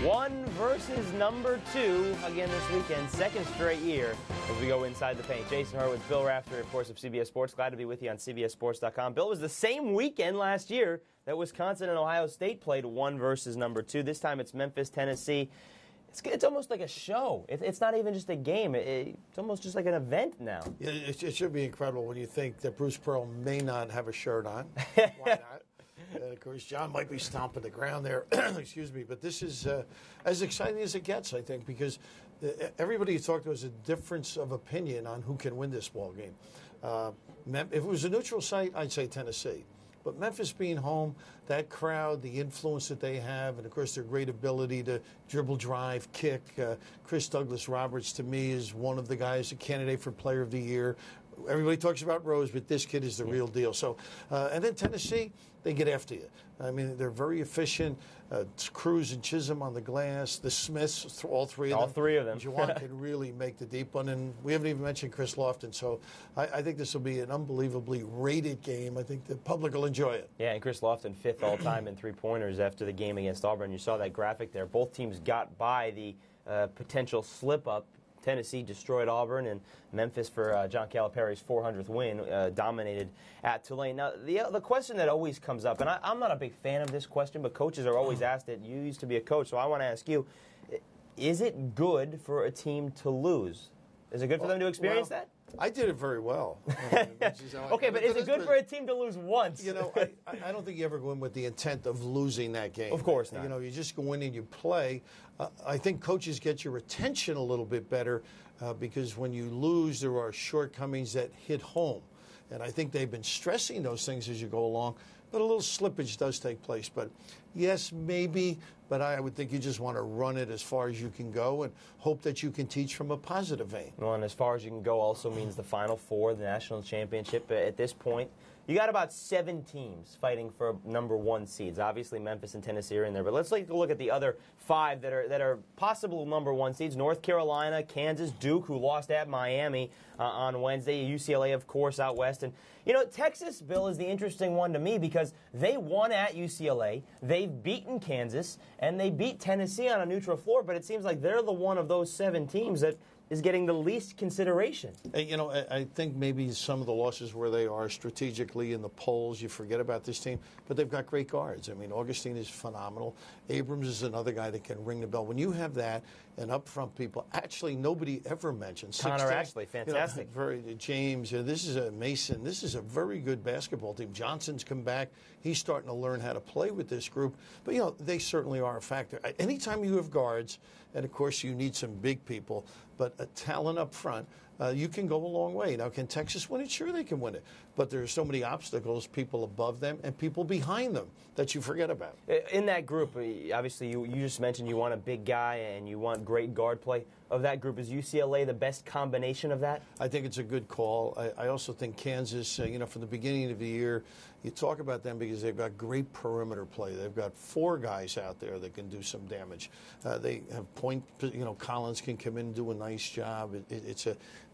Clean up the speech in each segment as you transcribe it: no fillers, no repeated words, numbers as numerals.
1 versus number 2 again this weekend, second straight year as we go inside the paint. Jason Horowitz, Bill Raftery, of course, of CBS Sports. Glad to be with you on CBSSports.com. Bill, it was the same weekend last year that Wisconsin and Ohio State played 1 versus number 2. This time it's Memphis, Tennessee. It's almost like a show. It's not even just a game. It's almost just like an event now. Yeah, it should be incredible when you think that Bruce Pearl may not have a shirt on. Why not? Of course, John might be stomping the ground there. Excuse me. But this is as exciting as it gets, I think, because everybody you talk to has a difference of opinion on who can win this ball game. If it was a neutral site, I'd say Tennessee. But Memphis being home, that crowd, the influence that they have, and, of course, their great ability to dribble, drive, kick. Chris Douglas-Roberts, to me, is one of the guys, a candidate for Player of the Year. Everybody talks about Rose, but this kid is the real deal. So, and then Tennessee, they get after you. I mean, they're very efficient. Cruz and Chisholm on the glass. The Smiths, all three of them. All three of them. Juwan can really make the deep one. And we haven't even mentioned Chris Lofton. So I think this will be an unbelievably rated game. I think the public will enjoy it. Yeah, and Chris Lofton, 5th all-time in three-pointers after the game against Auburn. You saw that graphic there. Both teams got by the potential slip-up. Tennessee destroyed Auburn, and Memphis, for John Calipari's 400th win, dominated at Tulane. Now, the question that always comes up, and I'm not a big fan of this question, but coaches are always asked it. You used to be a coach, so I want to ask you, is it good for a team to lose? Is it good for them to experience that? I did it very well. Okay, but is it good for a team to lose once? You know, I don't think you ever go in with the intent of losing that game. Of course not. You know, you just go in and you play. I think coaches get your attention a little bit better because when you lose, there are shortcomings that hit home. And I think they've been stressing those things as you go along. But a little slippage does take place. But yes, maybe, but I would think you just want to run it as far as you can go and hope that you can teach from a positive vein. Well, and as far as you can go also means the Final Four, the national championship. At this point, you got about 7 teams fighting for number 1 seeds. Obviously, Memphis and Tennessee are in there. But let's take a look at the other 5 that are possible number 1 seeds. North Carolina, Kansas, Duke, who lost at Miami on Wednesday. UCLA, of course, out west. And, you know, Texas, Bill, is the interesting one to me because they won at UCLA. They've beaten Kansas, and they beat Tennessee on a neutral floor. But it seems like they're the one of those 7 teams that is getting the least consideration. You know, I think maybe some of the losses where they are strategically in the polls, you forget about this team, but they've got great guards. I mean, Augustine is phenomenal. Abrams is another guy that can ring the bell. When you have that and up front people, actually nobody ever mentions. Connor Ashley, fantastic. You know, James, this is a Mason. This is a very good basketball team. Johnson's come back. He's starting to learn how to play with this group. But, you know, they certainly are a factor. Anytime you have guards, and, of course, you need some big people, but a talent up front, you can go a long way. Now, can Texas win it? Sure, they can win it. But there are so many obstacles, people above them and people behind them, that you forget about. In that group, obviously, you just mentioned you want a big guy and you want great guard play. Of that group, is UCLA the best combination of that? I think it's a good call. I also think Kansas, you know, from the beginning of the year, you talk about them because they've got great perimeter play. They've got 4 guys out there that can do some damage. They have point, you know, Collins can come in and do a nice job.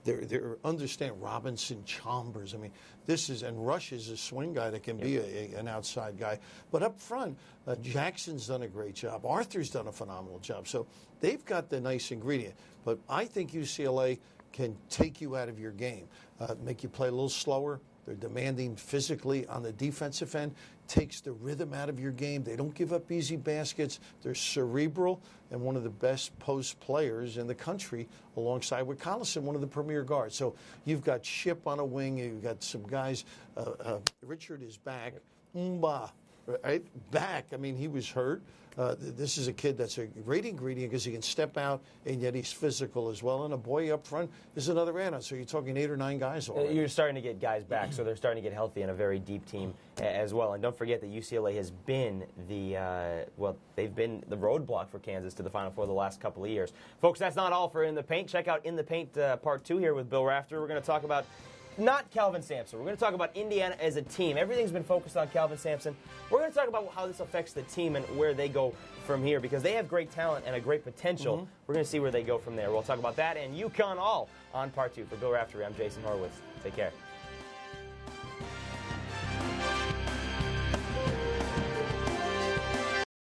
They're understand Robinson, Chambers. I mean, this is, and Rush is a swing guy that can be an outside guy. But up front, Jackson's done a great job. Arthur's done a phenomenal job. So they've got the nice ingredient. But I think UCLA can take you out of your game, make you play a little slower. They're demanding physically on the defensive end, takes the rhythm out of your game. They don't give up easy baskets. They're cerebral and one of the best post players in the country, alongside with Collison, one of the premier guards. So you've got Ship on a wing. You've got some guys. Richard is back. Right? Back. I mean, he was hurt. This is a kid that's a great ingredient because he can step out, and yet he's physical as well. And a boy up front is another add-on. So you're talking 8 or 9 guys already. You're starting to get guys back, so they're starting to get healthy and a very deep team as well. And don't forget that UCLA has been they've been the roadblock for Kansas to the Final Four the last couple of years. Folks, that's not all for In the Paint. Check out In the Paint Part 2 here with Bill Raftery. We're going to talk about not Calvin Sampson. We're going to talk about Indiana as a team. Everything's been focused on Calvin Sampson. We're going to talk about how this affects the team and where they go from here because they have great talent and a great potential. We're going to see where they go from there. We'll talk about that and UConn all on Part 2. For Bill Raftery, I'm Jason Horowitz. Take care.